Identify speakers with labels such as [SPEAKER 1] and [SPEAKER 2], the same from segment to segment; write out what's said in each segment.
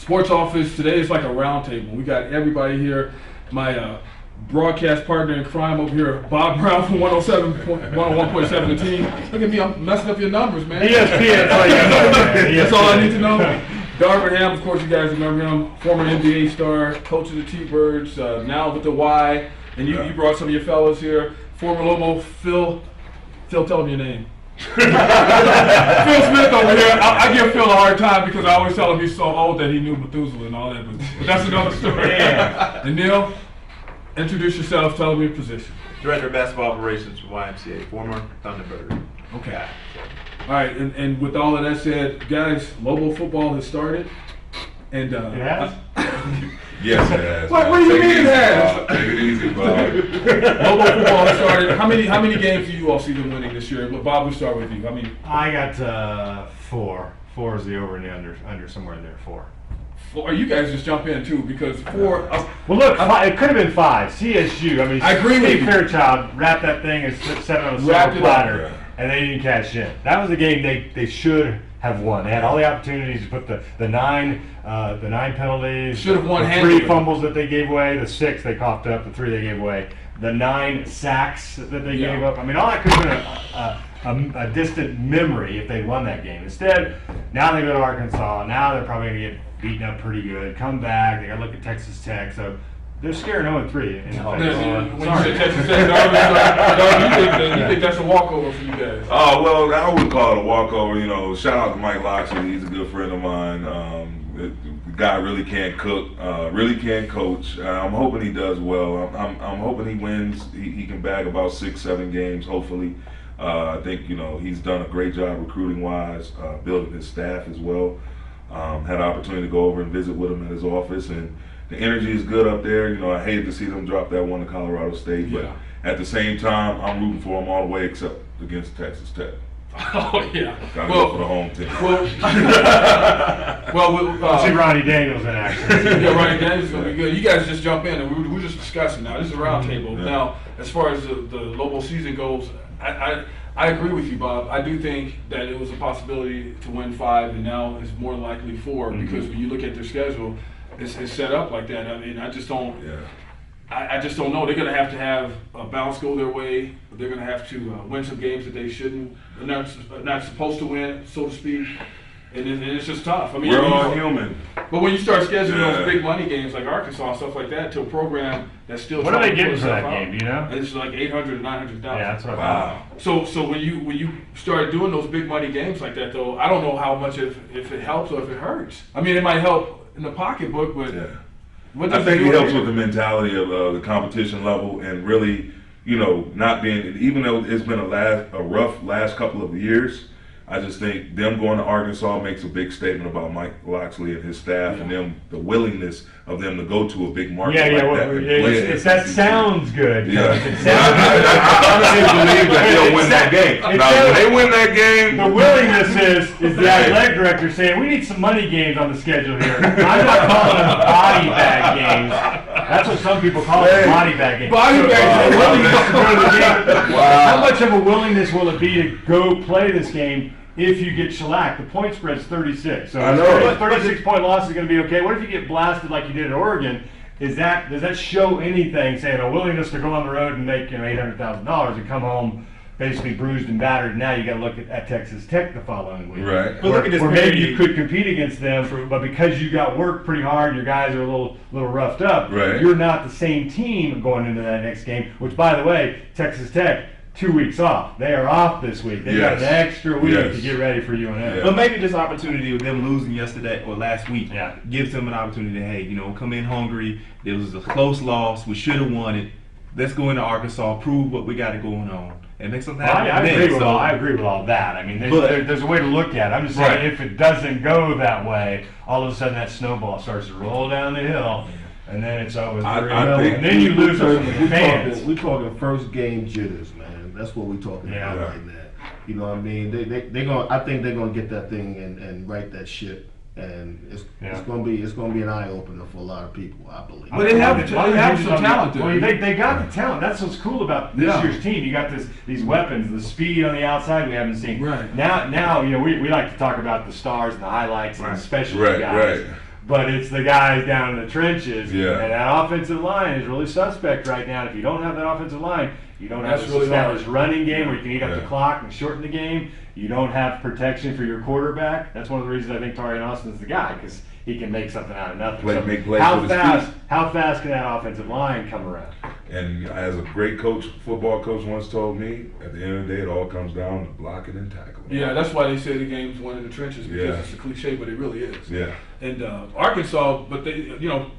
[SPEAKER 1] sports office. Today is like a round table. We got everybody here. My broadcast partner in crime over here, Bob Brown from 101.7 The Team. Look at me, I'm messing up your numbers, man.
[SPEAKER 2] ESPN,
[SPEAKER 1] that's all I need to know. Darvin, of course, you guys remember him, former NBA star, coach of the T-Birds, now with the Y. And you brought some of your fellas here. Former Lobo, Phil, tell him your name. Phil Smith over here. I give Phil a hard time because I always tell him he's so old that he knew Methuselah and all that. But that's another story.
[SPEAKER 2] Yeah.
[SPEAKER 1] And Neil, introduce yourself. Tell them your position.
[SPEAKER 3] Director of Basketball Operations for YMCA, former Thunderbird.
[SPEAKER 1] Okay. All right. And with all of that said, guys, Lobo football has started. And
[SPEAKER 2] it has?
[SPEAKER 4] Yes, it has.
[SPEAKER 1] What do you mean it has?
[SPEAKER 4] Take it easy, Bob.
[SPEAKER 1] Lobo football has started. How many games do you all see them winning this year? Bob, we'll start with you.
[SPEAKER 2] I got 4. 4 is the over and the under somewhere in there. 4.
[SPEAKER 1] Or you guys just jump in too because 4.
[SPEAKER 2] Well, look, it could have been 5. CSU. I mean,
[SPEAKER 1] I agree with you.
[SPEAKER 2] Fairchild wrapped that thing and set it on a silver platter, and they didn't cash in. That was a game they should have won. They had all the opportunities to put the 9 penalties.
[SPEAKER 1] Should have won.
[SPEAKER 2] The 3 fumbles that they gave away. The 6 they coughed up. The 3 they gave away. The 9 sacks that they gave up. I mean, all that could have been a distant memory if they'd won that game. Instead, now they go to Arkansas. Now they're probably going to get beaten up pretty good. Come back. They got to look at Texas Tech. So they're scaring 0-3.
[SPEAKER 1] When you say Texas Tech, Darvin, you think that's a walkover for you guys?
[SPEAKER 4] Oh, well, I wouldn't call it a walkover. Shout out to Mike Loxley. He's a good friend of mine. The guy really can't cook, really can't coach. I'm hoping he does well. I'm hoping he wins. He can bag about 6-7 games, hopefully. I think, he's done a great job recruiting-wise, building his staff as well. Had an opportunity to go over and visit with him at his office, and the energy is good up there. I hated to see them drop that one to Colorado State, but at the same time, I'm rooting for them all the way except against Texas Tech.
[SPEAKER 1] Oh, yeah.
[SPEAKER 4] Gotta go for the home team.
[SPEAKER 1] Well,
[SPEAKER 2] see Ronnie Daniels in action.
[SPEAKER 1] Yeah, Ronnie Daniels is going to be good. You guys just jump in, and we're just discussing now. This is a round table.
[SPEAKER 4] Yeah.
[SPEAKER 1] Now, as far as the Lobo season goes, I agree with you, Bob. I do think that it was a possibility to win 5, and now it's more likely 4 because when you look at their schedule, it's set up like that. I mean, I just don't.
[SPEAKER 4] Yeah.
[SPEAKER 1] I just don't know. They're going to have a bounce go their way. They're going to have to win some games that they shouldn't, not supposed to win, so to speak. And it's just tough. I mean,
[SPEAKER 4] we're all human.
[SPEAKER 1] But when you start scheduling those big money games like Arkansas and stuff like that to a program that's still
[SPEAKER 2] what are they getting for that game? Do you know?
[SPEAKER 1] It's like $800,000 to $900,000.
[SPEAKER 2] Yeah, that's what
[SPEAKER 4] wow.
[SPEAKER 1] So when you start doing those big money games like that, though, I don't know how much if it helps or if it hurts. I mean, it might help in the pocketbook, but
[SPEAKER 4] I think it helps with the mentality of the competition level and really, not being. Even though it's been a rough last couple of years, I just think them going to Arkansas makes a big statement about Mike Loxley and his staff and the willingness of them to go to a big market
[SPEAKER 2] that sounds good.
[SPEAKER 4] Yeah.
[SPEAKER 2] I
[SPEAKER 4] honestly believe that they'll win that game. Now, when they win that game,
[SPEAKER 2] the willingness is the athletic director saying, we need some money games on the schedule here. I'm not calling them body bag games. That's what some people call it, body bag games.
[SPEAKER 1] Body bag
[SPEAKER 2] games. How much of a willingness will it be to go play this game if you get shellacked? The point spread's 36. So 36-point loss is going to be okay. What if you get blasted like you did at Oregon? Does that show anything, saying a willingness to go on the road and make $800,000 and come home basically bruised and battered? Now you got to look at Texas Tech the following week,
[SPEAKER 4] right?
[SPEAKER 3] But look at this.
[SPEAKER 2] Where maybe you could compete against them, but because you got worked pretty hard, your guys are a little roughed up.
[SPEAKER 4] Right.
[SPEAKER 2] You're not the same team going into that next game. Which, by the way, Texas Tech 2 weeks off. They are off this week. They got an extra week to get ready for UNF.
[SPEAKER 3] Yeah. But maybe this opportunity with them losing yesterday or last week gives them an opportunity to, hey, come in hungry. It was a close loss. We should have won it. Let's go into Arkansas, prove what we got going on, and make something happen.
[SPEAKER 2] I agree with all that. I mean, there's a way to look at it. I'm just saying, if it doesn't go that way, all of a sudden that snowball starts to roll down the hill. And then it's over. And then you lose some fans.
[SPEAKER 5] We're talking first game jitters, man. That's what we're talking about right now. You know what I mean? They're gonna. I think they're gonna get that thing and right that ship. And it's gonna be an eye opener for a lot of people, I believe.
[SPEAKER 1] But they have some talent there.
[SPEAKER 2] Well, they got the talent. That's what's cool about this year's team. You got these weapons, the speed on the outside we haven't seen.
[SPEAKER 1] Right.
[SPEAKER 2] Now we like to talk about the stars and the highlights and the specialty guys.
[SPEAKER 4] Right.
[SPEAKER 2] but it's the guys down in the trenches.
[SPEAKER 4] Yeah.
[SPEAKER 2] And that offensive line is really suspect right now. If you don't have that offensive line, you don't have
[SPEAKER 1] That's
[SPEAKER 2] a
[SPEAKER 1] really
[SPEAKER 2] established
[SPEAKER 1] hard.
[SPEAKER 2] running game where you can eat up
[SPEAKER 4] Yeah.
[SPEAKER 2] the clock and shorten the game. You don't have protection for your quarterback. That's one of the reasons I think Tarian Austin's the guy, because he can make something out of nothing.
[SPEAKER 4] Make plays
[SPEAKER 2] how
[SPEAKER 4] with his
[SPEAKER 2] fast?
[SPEAKER 4] feet.
[SPEAKER 2] How fast can that offensive line come around?
[SPEAKER 4] And as a great coach, football coach once told me, at the end of the day, it all comes down to blocking and tackling.
[SPEAKER 1] Yeah, that's why they say the game's won in the trenches, because
[SPEAKER 4] Yeah.
[SPEAKER 1] it's a cliche, but it really is.
[SPEAKER 4] Yeah.
[SPEAKER 1] And Arkansas, but they,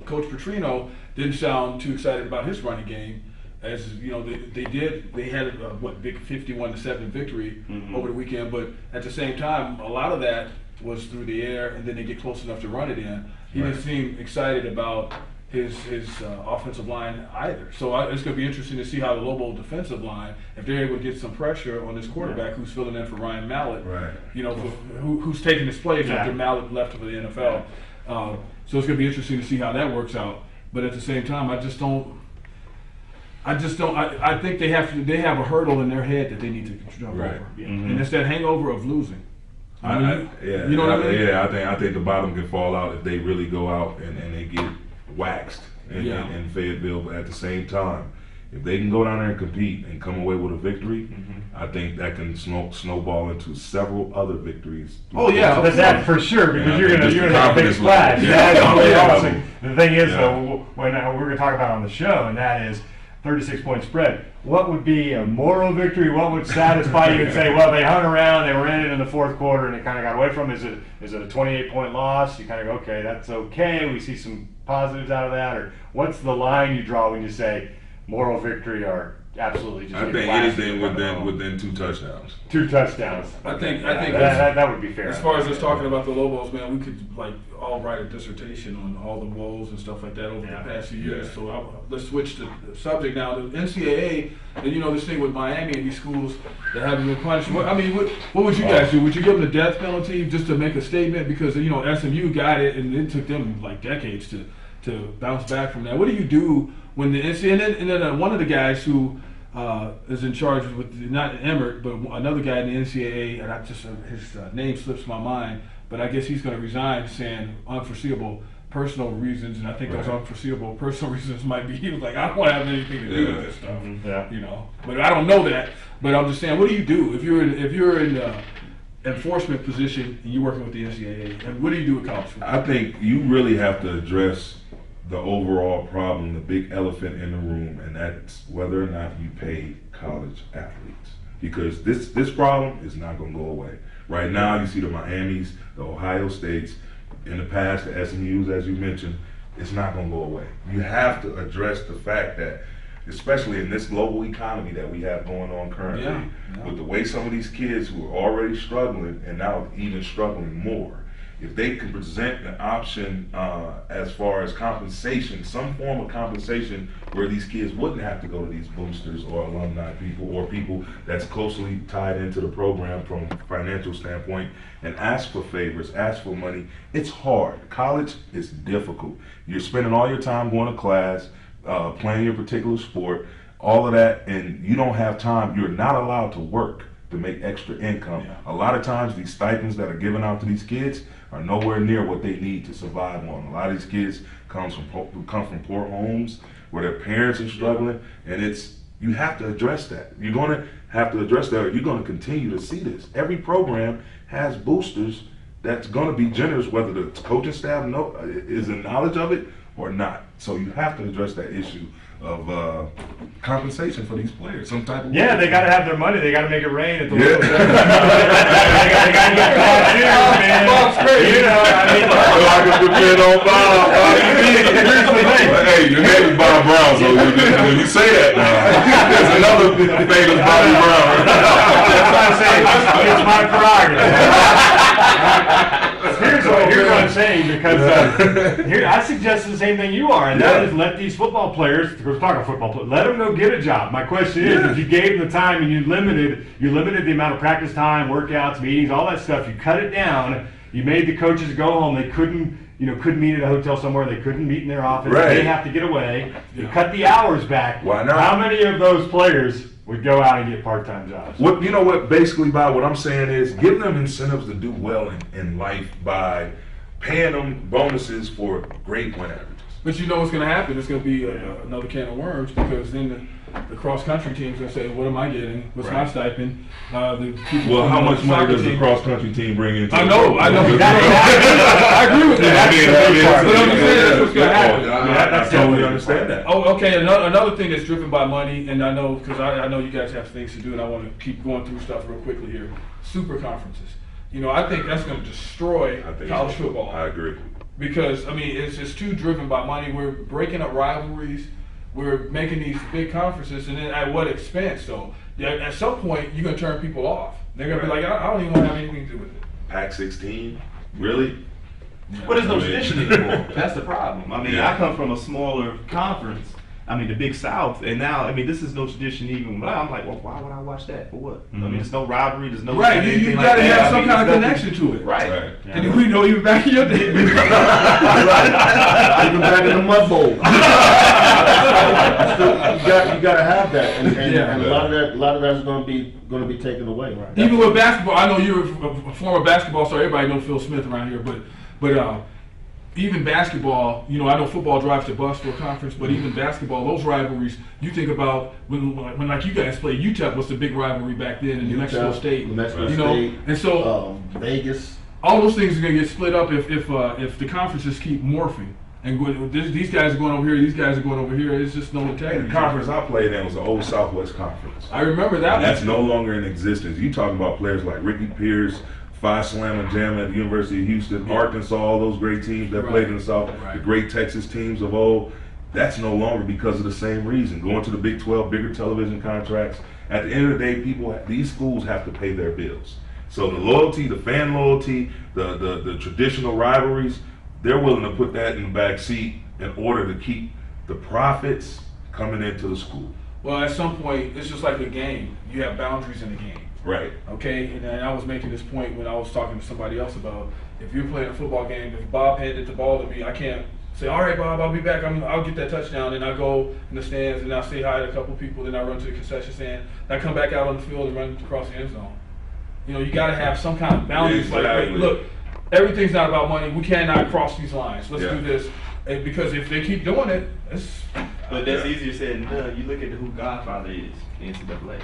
[SPEAKER 1] Coach Petrino didn't sound too excited about his running game. As they had a big 51-7 victory over the weekend, but at the same time, a lot of that was through the air, and then they get close enough to run it in. He didn't seem excited about his offensive line either. So it's going to be interesting to see how the Lobo defensive line, if they're able to get some pressure on this quarterback who's filling in for Ryan Mallett,
[SPEAKER 4] Right.
[SPEAKER 1] who's taking his place
[SPEAKER 2] Yeah.
[SPEAKER 1] after Mallett left for the NFL. So it's going to be interesting to see how that works out. But at the same time, I think they have a hurdle in their head that they need to jump
[SPEAKER 4] Right.
[SPEAKER 1] over, and it's that hangover of losing. You know what I mean?
[SPEAKER 4] Yeah, I think the bottom can fall out if they really go out and they get waxed in Fayetteville. But at the same time, if they can go down there and compete and come away with a victory, I think that can snowball into several other victories.
[SPEAKER 1] Oh, yeah.
[SPEAKER 2] That's that for sure, because
[SPEAKER 4] Yeah,
[SPEAKER 2] you're gonna
[SPEAKER 4] just the
[SPEAKER 2] have a big
[SPEAKER 4] confidence
[SPEAKER 2] splash.
[SPEAKER 4] level.
[SPEAKER 2] Yeah,
[SPEAKER 4] Yeah.
[SPEAKER 2] that's really
[SPEAKER 4] Yeah.
[SPEAKER 2] awesome. The thing is,
[SPEAKER 4] Yeah.
[SPEAKER 2] though, when we're gonna talk about on the show, and that is 36-point spread. What would be a moral victory? What would satisfy you and say, well, they hung around, they were in it in the fourth quarter, and it kind of got away from them? Is it a 28-point loss? You kind of go, okay, that's okay. We see some positives out of that, or what's the line you draw when you say moral victory or absolutely just
[SPEAKER 4] I
[SPEAKER 2] get
[SPEAKER 4] think
[SPEAKER 2] blasted
[SPEAKER 4] anything
[SPEAKER 2] and run home?
[SPEAKER 4] within 2 touchdowns.
[SPEAKER 2] 2 touchdowns.
[SPEAKER 1] I think
[SPEAKER 2] that would be fair.
[SPEAKER 1] as far as us talking about the Lobos, man, we could all write a dissertation on all the woes and stuff like that over the past few years.
[SPEAKER 4] Yeah.
[SPEAKER 1] So let's switch the subject now. The NCAA, and this thing with Miami and these schools that haven't been punished. What would you guys do? Would you give them the death penalty just to make a statement? Because SMU got it, and it took them like decades to bounce back from that. What do you do when the NCAA and then one of the guys who is in charge with not Emmert, but another guy in the NCAA, and his name slips my mind, but I guess he's going to resign, saying unforeseeable personal reasons, and I think those unforeseeable personal reasons might be he was like, I don't want to have anything to do with this stuff, But I don't know that. But I'm just saying, what do you do if you're in enforcement position and you're working with the NCAA, and what do you do with college football?
[SPEAKER 4] I think you really have to address the overall problem, the big elephant in the room, and that's whether or not you pay college athletes. Because this problem is not going to go away. Right now, you see the Miamis, the Ohio States, in the past, the SMUs, as you mentioned, it's not going to go away. You have to address the fact that, especially in this global economy that we have going on currently, with the way some of these kids who are already struggling and now even struggling more, if they can present an option as far as compensation, some form of compensation where these kids wouldn't have to go to these boosters or alumni people or people that's closely tied into the program from a financial standpoint and ask for favors, ask for money. It's hard. College is difficult. You're spending all your time going to class, playing your particular sport, all of that, and you don't have time. You're not allowed to work to make extra income. A lot of times these stipends that are given out to these kids are nowhere near what they need to survive on. A lot of these kids come from poor homes where their parents are struggling, and you have to address that. You're going to have to address that, or you're going to continue to see this. Every program has boosters that's going to be generous, whether the coaching staff is in knowledge of it or not. So you have to address that issue of compensation for these players, some type of way.
[SPEAKER 2] Yeah, they got to have their money. They got to make it rain at the Lobos. They got to get Bob too, man. Bob's great.
[SPEAKER 4] I can depend on Bob.
[SPEAKER 2] Here's the thing.
[SPEAKER 4] Hey, your name is Bob Brown, so when you say that now, there's another famous Bobby Brown.
[SPEAKER 2] That's what I'm saying. It's my prerogative. Here's what I'm saying, because I suggest the same thing you are, and that is let these football players, we're talking football players, let them go get a job. My question is, if you gave them the time and you limited the amount of practice time, workouts, meetings, all that stuff, you cut it down, you made the coaches go home, they couldn't meet at a hotel somewhere, they couldn't meet in their office,
[SPEAKER 4] Right.
[SPEAKER 2] they have to get away, you cut the hours back.
[SPEAKER 4] Why not?
[SPEAKER 2] How many of those players would go out and get part-time jobs?
[SPEAKER 4] Basically, Bob, what I'm saying is give them incentives to do well in life by paying them bonuses for great win averages.
[SPEAKER 1] But you know what's going to happen? It's going to be another can of worms, because then the cross-country team's going to say, what am I getting? What's my stipend? The people
[SPEAKER 4] Well, how much money does the cross-country team bring into
[SPEAKER 1] I know. I agree with that. But I'm saying that's what's going to happen.
[SPEAKER 4] I totally understand that.
[SPEAKER 1] Oh, okay. Another thing that's driven by money, and I know, because I know you guys have things to do, and I want to keep going through stuff real quickly here. Superconferences. You know, I think that's going to destroy college football.
[SPEAKER 4] I agree.
[SPEAKER 1] Because, I mean, it's just too driven by money. We're breaking up rivalries. We're making these big conferences, and then at what expense, though? At some point, you're going to turn people off. They're going to be like, I don't even want to have anything to do with it.
[SPEAKER 4] Pac 16? Really?
[SPEAKER 3] But there's no tradition anymore. That's the problem. I mean, I come from a smaller conference. I mean, the Big South, and now, I mean, this is no tradition even. But I'm like, well, why would I watch that? For what? I mean, there's no rivalry, there's no...
[SPEAKER 1] Right, you got to have some kind of connection to it.
[SPEAKER 3] Right.
[SPEAKER 1] And we know even back in your day.
[SPEAKER 5] Even back in the mud bowl. You got to have that, and a lot of that's going to be taken away. Right?
[SPEAKER 1] Even with basketball, I know you're a former basketball star. Everybody knows Phil Smith around here, but even basketball, you know, I know football drives the bus for a conference, but even basketball, those rivalries, you think about when like you guys played UTEP was the big rivalry back then in New Mexico State. You know, and so
[SPEAKER 5] Vegas.
[SPEAKER 1] All those things are going to get split up if the conferences keep morphing. And these guys are going over here, these guys are going over here. It's just no integrity.
[SPEAKER 4] The conference I played in was the old Southwest Conference.
[SPEAKER 1] I remember that.
[SPEAKER 4] And that's no longer in existence. You talking about players like Ricky Pierce, Phi Slam and Jam at the University of Houston, Arkansas, all those great teams that played in the South, the great Texas teams of old. That's no longer because of the same reason. Going to the Big 12, bigger television contracts. At the end of the day, these schools have to pay their bills. So the loyalty, the fan loyalty, the traditional rivalries, they're willing to put that in the back seat in order to keep the profits coming into the school.
[SPEAKER 1] Well, at some point, it's just like a game. You have boundaries in the game.
[SPEAKER 4] Right.
[SPEAKER 1] Okay, and I was making this point when I was talking to somebody else about if you're playing a football game, if Bob handed the ball to me, I can't say, all right, Bob, I'll be back. I'll get that touchdown, and I go in the stands and I'll say hi to a couple people, then I run to the concession stand, and I come back out on the field and run across the end zone. You know, you got to have some kind of boundaries.
[SPEAKER 4] Exactly.
[SPEAKER 1] Like, hey, look, everything's not about money. We cannot cross these lines. Let's do this. And because if they keep doing it, it's...
[SPEAKER 3] But that's easier said than done. You look at who Godfather is in NCAA.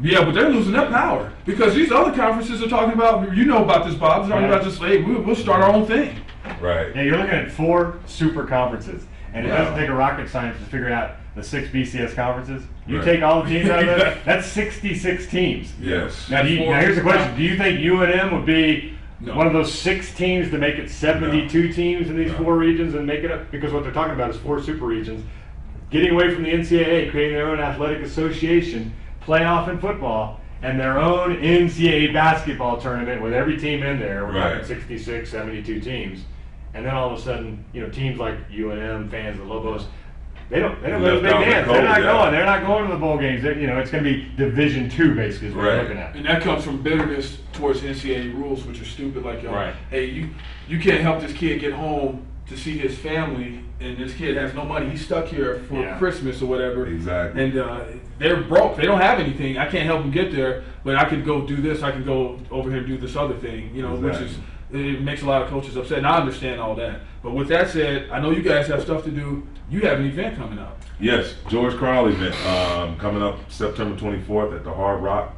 [SPEAKER 1] Yeah, but they're losing their power because these other conferences are talking about, you know about this, Bob, they're talking about just, hey, we'll start our own thing.
[SPEAKER 4] Right.
[SPEAKER 2] Yeah, you're looking at 4 super conferences, and it doesn't take a rocket science to figure out the 6 BCS conferences. You take all the teams out of there, that's 66 teams.
[SPEAKER 4] Yes.
[SPEAKER 2] Now here's the question. Do you think UNM would be one of those 6 teams to make it 72 teams in these 4 regions and make it up? Because what they're talking about is 4 super regions. Getting away from the NCAA, creating their own athletic association, playoff in football, and their own NCAA basketball tournament with every team in there. We're talking 66, 72 teams. And then all of a sudden, you know, teams like UNM, fans of the Lobos, they don't go to the big dance. They're not going. They're not going to the bowl games. You know, it's going to be Division II basically is what we're looking at.
[SPEAKER 1] And that comes from bitterness towards NCAA rules, which are stupid. Like, hey, you can't help this kid get home to see his family, and this kid has no money. He's stuck here for Christmas or whatever.
[SPEAKER 4] Exactly.
[SPEAKER 1] And they're broke. They don't have anything. I can't help them get there, but I can go do this. I can go over here and do this other thing. You know, which is. It makes a lot of coaches upset, and I understand all that. But with that said, I know you guys have stuff to do. You have an event coming up.
[SPEAKER 4] Yes, George Crowley event coming up September 24th at the Hard Rock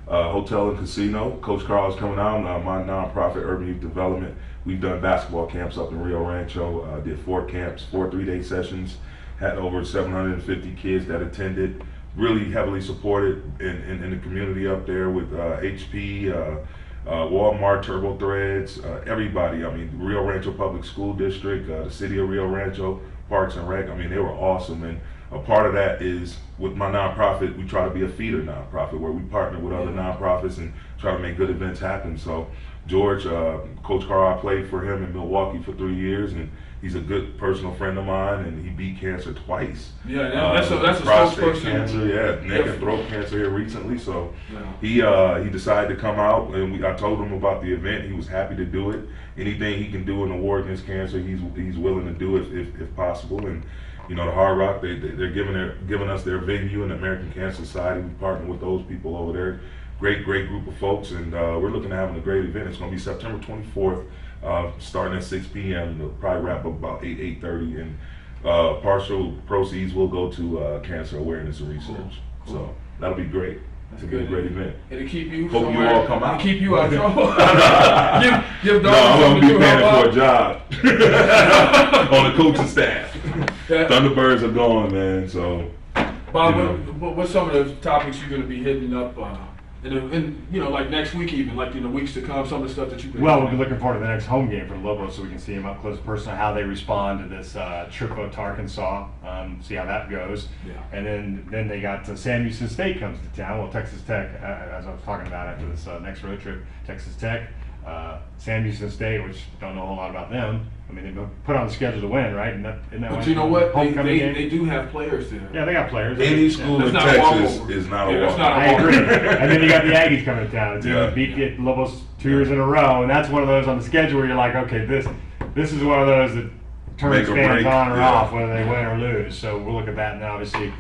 [SPEAKER 4] Hotel and Casino. Coach Carl is coming out. My nonprofit Urban Youth Development. We've done basketball camps up in Rio Rancho. Did 4 camps, 4 3-day sessions. Had over 750 kids that attended. Really heavily supported in the community up there with HP. Walmart, Turbo Threads, everybody. I mean, Rio Rancho Public School District, the City of Rio Rancho, Parks and Rec. I mean, they were awesome. And a part of that is with my nonprofit, we try to be a feeder nonprofit where we partner with other nonprofits and try to make good events happen. So George, Coach Carl, I played for him in Milwaukee for 3 years, and he's a good personal friend of mine, and he beat cancer twice.
[SPEAKER 1] Yeah, that's a
[SPEAKER 4] prostate cancer, neck and throat cancer here recently. So he decided to come out, and I told him about the event. He was happy to do it. Anything he can do in the war against cancer, he's willing to do it if possible. And you know, the Hard Rock, they're giving us their venue, and the American Cancer Society. We partner with those people over there. Great group of folks, and we're looking at having a great event. It's going to be September 24th. starting at 6 p.m. They'll probably wrap up about 8:30, and partial proceeds will go to cancer awareness and research.
[SPEAKER 1] Cool.
[SPEAKER 4] So that'll be great. It's a great event.
[SPEAKER 1] It'll keep you.
[SPEAKER 4] Hope you all come out.
[SPEAKER 1] It'll keep you out of trouble. give
[SPEAKER 4] No,
[SPEAKER 1] Darvin
[SPEAKER 4] I'm
[SPEAKER 1] something
[SPEAKER 4] gonna be
[SPEAKER 1] to
[SPEAKER 4] planning
[SPEAKER 1] help
[SPEAKER 4] for a
[SPEAKER 1] out.
[SPEAKER 4] job on the coaching staff.
[SPEAKER 1] Yeah.
[SPEAKER 4] Thunderbirds are gone, man. So,
[SPEAKER 1] Bob,
[SPEAKER 4] you know.
[SPEAKER 1] what's some of the topics you're going to be hitting up in like next week, even like in the weeks to come? Some of the stuff that you've been.
[SPEAKER 2] Well, we'll be looking forward to the next home game for the Lobos, so we can see them up close and personal, how they respond to this trip out to Arkansas, see how that goes.
[SPEAKER 1] Yeah.
[SPEAKER 2] And then they got Sam Houston State comes to town. Well, Texas Tech, as I was talking about after this next road trip, Texas Tech, Sam Houston State, which don't know a whole lot about them. I mean, they've been put on the schedule to win, right? And isn't that
[SPEAKER 1] But you know what?
[SPEAKER 2] homecoming game?
[SPEAKER 1] They do have players there.
[SPEAKER 2] Yeah, they got players.
[SPEAKER 4] Any school in
[SPEAKER 1] That's not a
[SPEAKER 4] Texas
[SPEAKER 1] walkover.
[SPEAKER 4] is not a
[SPEAKER 1] Yeah, that's
[SPEAKER 4] walk.
[SPEAKER 1] not a
[SPEAKER 2] I agree. And then you got the Aggies coming to town. It's
[SPEAKER 4] Yeah.
[SPEAKER 2] beat the Lobos 2 years in a row, and that's one of those on the schedule where you're like, okay, this is one of those that turns
[SPEAKER 4] Make or
[SPEAKER 2] fans
[SPEAKER 4] break,
[SPEAKER 2] on or
[SPEAKER 4] yeah.
[SPEAKER 2] off whether they win or lose. So we'll look at that, and obviously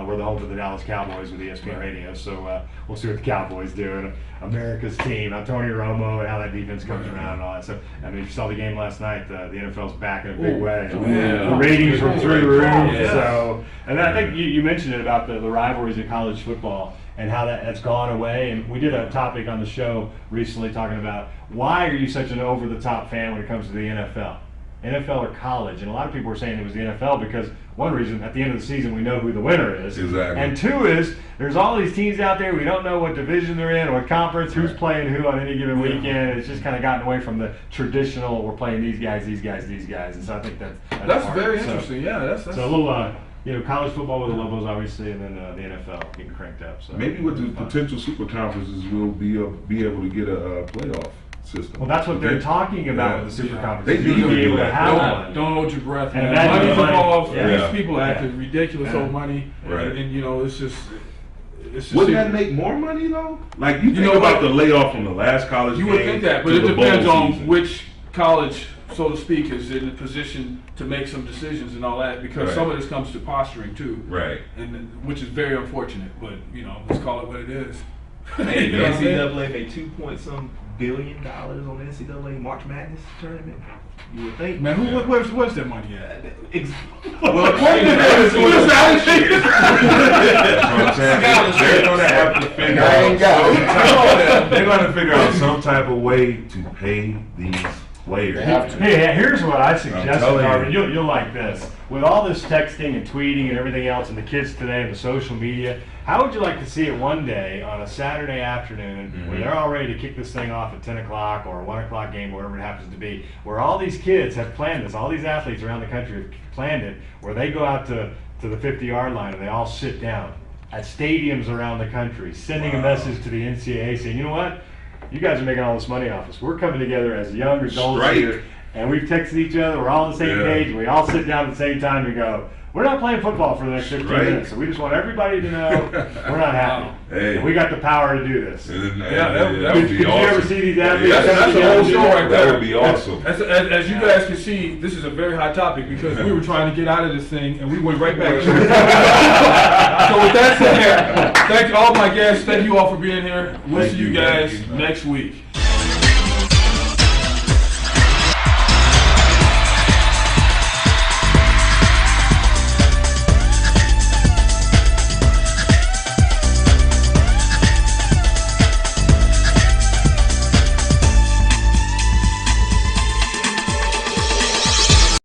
[SPEAKER 2] we're the home to the Dallas Cowboys with ESPN Radio. So we'll see what the Cowboys do, and America's team, Antonio Romo, and how that defense comes around and all that. So I mean, if you saw the game last night, the NFL's back in a big way.
[SPEAKER 1] yeah.
[SPEAKER 2] The ratings were through the roof.
[SPEAKER 1] Yeah.
[SPEAKER 2] So, and I think you mentioned it about the rivalries in college football and how that's gone away. And we did a topic on the show recently talking about why are you such an over-the-top fan when it comes to the NFL? NFL or college? And a lot of people were saying it was the NFL because one reason, at the end of the season, we know who the winner is.
[SPEAKER 4] Exactly.
[SPEAKER 2] And two is, there's all these teams out there, we don't know what division they're in or what conference, who's playing who on any given weekend. It's just kind of gotten away from the traditional, we're playing these guys. And so I think
[SPEAKER 1] That's
[SPEAKER 2] part.
[SPEAKER 1] very
[SPEAKER 2] So-
[SPEAKER 1] interesting. Yeah, that's.
[SPEAKER 2] So a little, college football with the Lobos, obviously, and then the NFL getting cranked up. So
[SPEAKER 4] Maybe with the potential super conferences, we'll be able to get a playoff system.
[SPEAKER 2] Well, that's what they're talking about
[SPEAKER 4] Yeah.
[SPEAKER 2] with the super conference.
[SPEAKER 4] They
[SPEAKER 2] You'll
[SPEAKER 4] need to
[SPEAKER 2] be
[SPEAKER 4] do
[SPEAKER 2] able to
[SPEAKER 4] that.
[SPEAKER 2] have
[SPEAKER 1] Don't,
[SPEAKER 2] one.
[SPEAKER 1] don't hold your breath.
[SPEAKER 2] And
[SPEAKER 1] Man.
[SPEAKER 2] imagine
[SPEAKER 1] Money's
[SPEAKER 2] the money.
[SPEAKER 1] involved.
[SPEAKER 2] Yeah.
[SPEAKER 1] These people acting ridiculous
[SPEAKER 2] Yeah.
[SPEAKER 1] old money,
[SPEAKER 4] Right.
[SPEAKER 1] and it's just.
[SPEAKER 4] Wouldn't that make more money though? Like you think
[SPEAKER 1] know
[SPEAKER 4] about
[SPEAKER 1] what?
[SPEAKER 4] the layoff from the last college
[SPEAKER 1] You
[SPEAKER 4] game
[SPEAKER 1] would think that, but
[SPEAKER 4] to
[SPEAKER 1] it
[SPEAKER 4] the bowl
[SPEAKER 1] depends on
[SPEAKER 4] season.
[SPEAKER 1] which college, so to speak, is in a position to make some decisions and all that. Because
[SPEAKER 4] Right.
[SPEAKER 1] some of this comes to posturing too,
[SPEAKER 4] Right.
[SPEAKER 1] and which is very unfortunate. But let's call it what it is.
[SPEAKER 3] Hey,
[SPEAKER 1] You
[SPEAKER 3] the
[SPEAKER 1] know what I'm saying?
[SPEAKER 3] NCAA paid $2 billion on the NCAA March Madness tournament. You would think.
[SPEAKER 1] Man, where's that money at?
[SPEAKER 3] Well,
[SPEAKER 1] according to this, where's that?
[SPEAKER 4] That's what I'm saying. They're gonna have to figure
[SPEAKER 5] I ain't got it.
[SPEAKER 4] They're gonna figure out some type of way to pay these players.
[SPEAKER 5] They have to.
[SPEAKER 2] Hey, here's what I suggest,
[SPEAKER 4] telling
[SPEAKER 2] Darvin.
[SPEAKER 4] you.
[SPEAKER 2] You'll like this. With all this texting and tweeting and everything else, and the kids today and the social media, how would you like to see it one day on a Saturday afternoon where they're all ready to kick this thing off at 10 o'clock or a 1 o'clock game, whatever it happens to be, where all these kids have planned this, all these athletes around the country have planned it, where they go out to the 50-yard line and they all sit down at stadiums around the country, sending a message to the NCAA saying, you know what? You guys are making all this money off us. We're coming together as young adults
[SPEAKER 4] Strike.
[SPEAKER 2] here, and we've texted each other. We're all on the same
[SPEAKER 4] Yeah.
[SPEAKER 2] page. And we all sit down at the same time and go, we're not playing football for the next 15
[SPEAKER 4] Strike.
[SPEAKER 2] minutes. So we just want everybody to know we're not happy.
[SPEAKER 4] Hey.
[SPEAKER 2] And we got the power to do this.
[SPEAKER 4] And then,
[SPEAKER 1] that
[SPEAKER 4] would
[SPEAKER 2] Did
[SPEAKER 4] be
[SPEAKER 2] you
[SPEAKER 4] awesome.
[SPEAKER 2] ever see these athletes?
[SPEAKER 4] Yeah,
[SPEAKER 2] come
[SPEAKER 1] that's a
[SPEAKER 2] together
[SPEAKER 1] whole
[SPEAKER 2] and do
[SPEAKER 1] show
[SPEAKER 2] that?
[SPEAKER 1] right there.
[SPEAKER 4] That would be awesome.
[SPEAKER 1] As you guys can see, this is a very hot topic because we were trying to get out of this thing and we went right back to it. So with that said, thank all my guests. Thank you all for being here. We'll
[SPEAKER 4] Thank
[SPEAKER 1] see you
[SPEAKER 4] you,
[SPEAKER 1] guys
[SPEAKER 4] thank you.
[SPEAKER 1] next week.